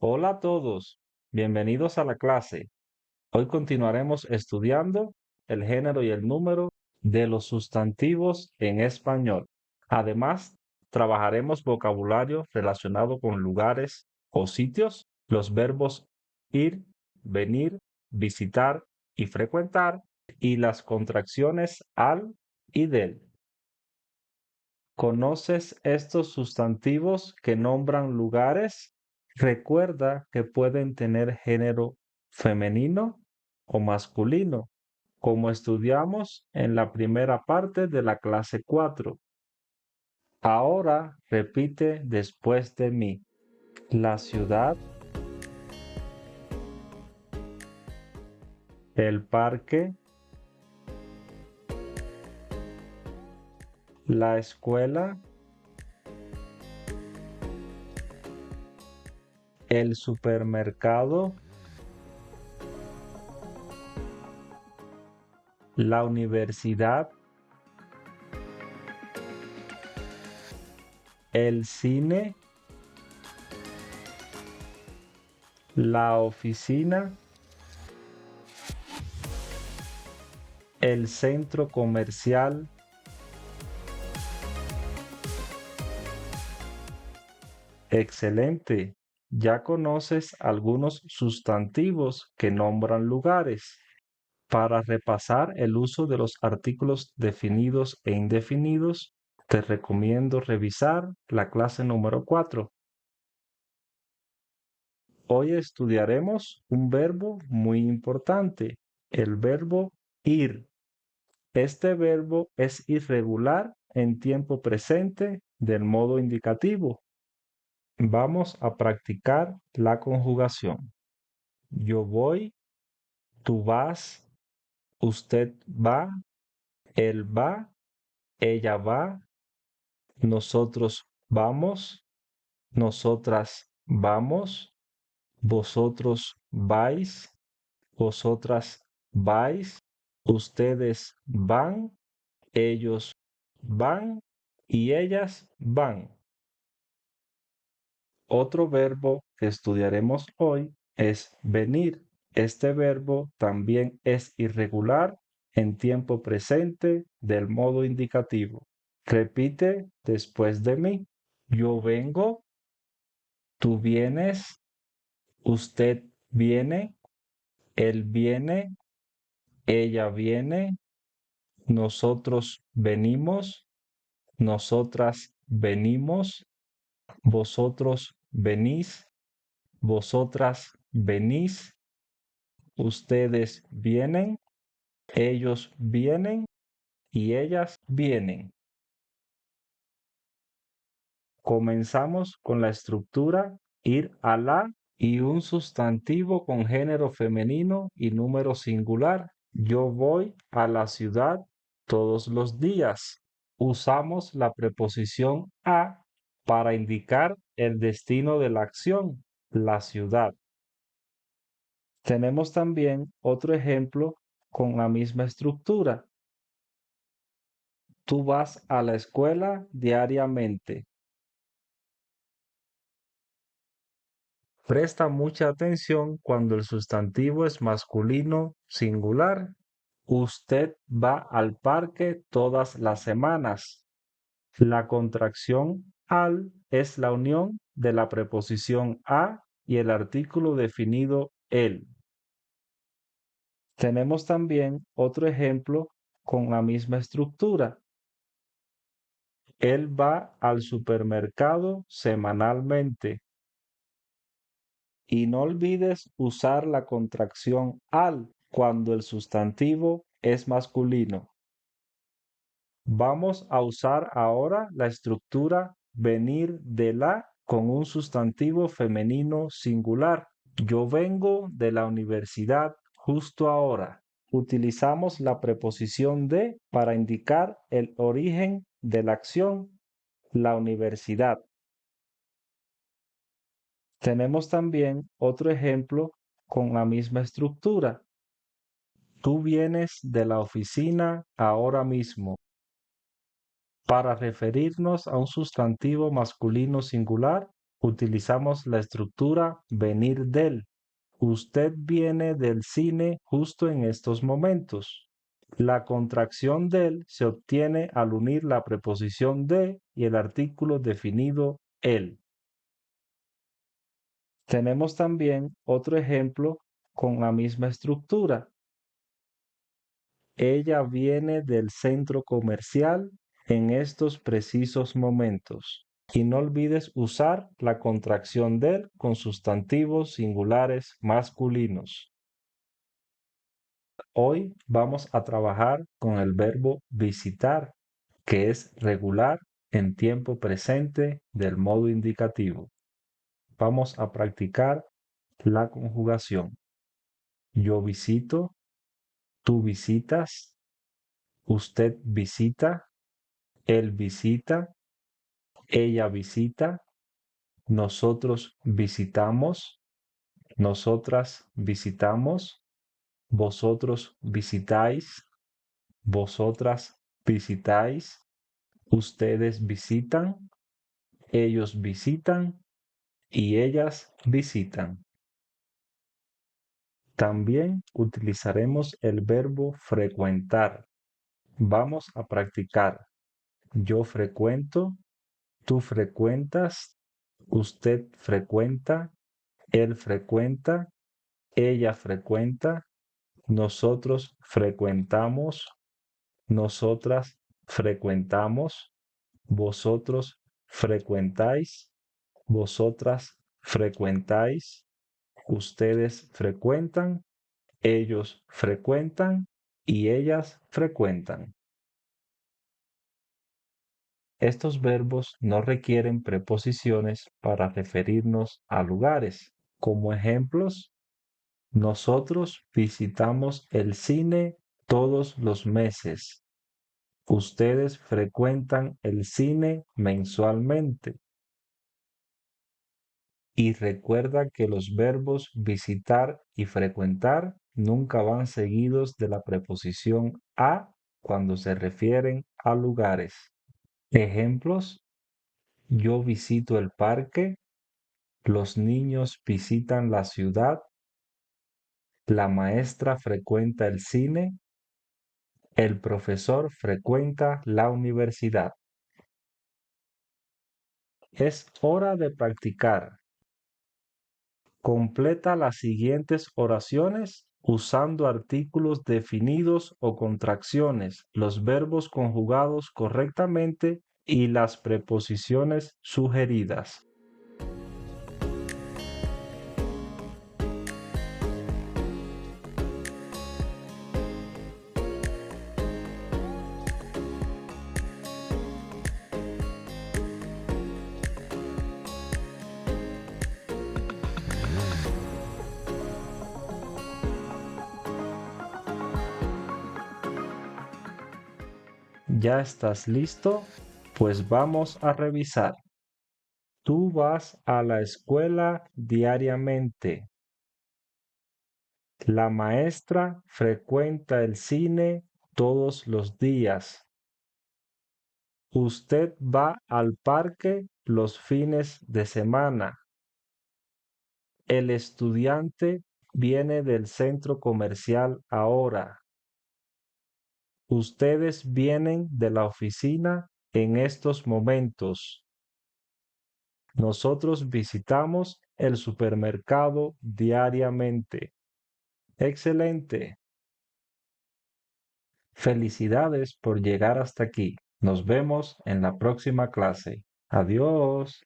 Hola a todos, bienvenidos a la clase. Hoy continuaremos estudiando el género y el número de los sustantivos en español. Además, trabajaremos vocabulario relacionado con lugares o sitios, los verbos ir, venir, visitar y frecuentar, y las contracciones al y del. ¿Conoces estos sustantivos que nombran lugares? Recuerda que pueden tener género femenino o masculino, como estudiamos en la primera parte de la clase 4. Ahora repite después de mí. La ciudad, el parque, la escuela, el supermercado, la universidad, el cine, la oficina, el centro comercial. Excelente. Ya conoces algunos sustantivos que nombran lugares. Para repasar el uso de los artículos definidos e indefinidos, te recomiendo revisar la clase número 4. Hoy estudiaremos un verbo muy importante, el verbo ir. Este verbo es irregular en tiempo presente del modo indicativo. Vamos a practicar la conjugación. Yo voy, tú vas, usted va, él va, ella va, nosotros vamos, nosotras vamos, vosotros vais, vosotras vais, ustedes van, ellos van y ellas van. Otro verbo que estudiaremos hoy es venir. Este verbo también es irregular en tiempo presente del modo indicativo. Repite después de mí. Yo vengo, tú vienes, usted viene, él viene, ella viene, nosotros venimos, nosotras venimos, vosotros venís, vosotras venís, ustedes vienen, ellos vienen y ellas vienen. Comenzamos con la estructura ir a la y un sustantivo con género femenino y número singular. Yo voy a la ciudad todos los días. Usamos la preposición a para indicar el destino de la acción, la ciudad. Tenemos también otro ejemplo con la misma estructura. Tú vas a la escuela diariamente. Presta mucha atención cuando el sustantivo es masculino singular. Usted va al parque todas las semanas. La contracción al es la unión de la preposición a y el artículo definido el. Tenemos también otro ejemplo con la misma estructura. Él va al supermercado semanalmente. Y no olvides usar la contracción al cuando el sustantivo es masculino. Vamos a usar ahora la estructura venir de la con un sustantivo femenino singular. Yo vengo de la universidad justo ahora. Utilizamos la preposición de para indicar el origen de la acción, la universidad. Tenemos también otro ejemplo con la misma estructura. Tú vienes de la oficina ahora mismo. Para referirnos a un sustantivo masculino singular, Utilizamos la estructura venir del. Usted viene del cine justo en estos momentos. La contracción del se obtiene al unir la preposición de y el artículo definido el. Tenemos también otro ejemplo con la misma estructura. Ella viene del centro comercial en estos precisos momentos. Y no olvides usar la contracción del con sustantivos singulares masculinos. Hoy vamos a trabajar con el verbo visitar, que es regular en tiempo presente del modo indicativo. Vamos a practicar la conjugación. Yo visito, tú visitas, usted visita, él visita, ella visita, nosotros visitamos, nosotras visitamos, vosotros visitáis, vosotras visitáis, ustedes visitan, ellos visitan y ellas visitan. También utilizaremos el verbo frecuentar. Vamos a practicar. Yo frecuento, tú frecuentas, usted frecuenta, él frecuenta, ella frecuenta, nosotros frecuentamos, nosotras frecuentamos, vosotros frecuentáis, vosotras frecuentáis, ustedes frecuentan, ellos frecuentan y ellas frecuentan. Estos verbos no requieren preposiciones para referirnos a lugares. Como ejemplos, nosotros visitamos el cine todos los meses. Ustedes frecuentan el cine mensualmente. Y recuerda que los verbos visitar y frecuentar nunca van seguidos de la preposición a cuando se refieren a lugares. Ejemplos: yo visito el parque, los niños visitan la ciudad, la maestra frecuenta el cine, el profesor frecuenta la universidad. Es hora de practicar. Completa las siguientes oraciones usando artículos definidos o contracciones, los verbos conjugados correctamente y las preposiciones sugeridas. ¿Ya estás listo? Pues vamos a revisar. Tú vas a la escuela diariamente. La maestra frecuenta el cine todos los días. Usted va al parque los fines de semana. El estudiante viene del centro comercial ahora. Ustedes vienen de la oficina en estos momentos. Nosotros visitamos el supermercado diariamente. Excelente. Felicidades por llegar hasta aquí. Nos vemos en la próxima clase. Adiós.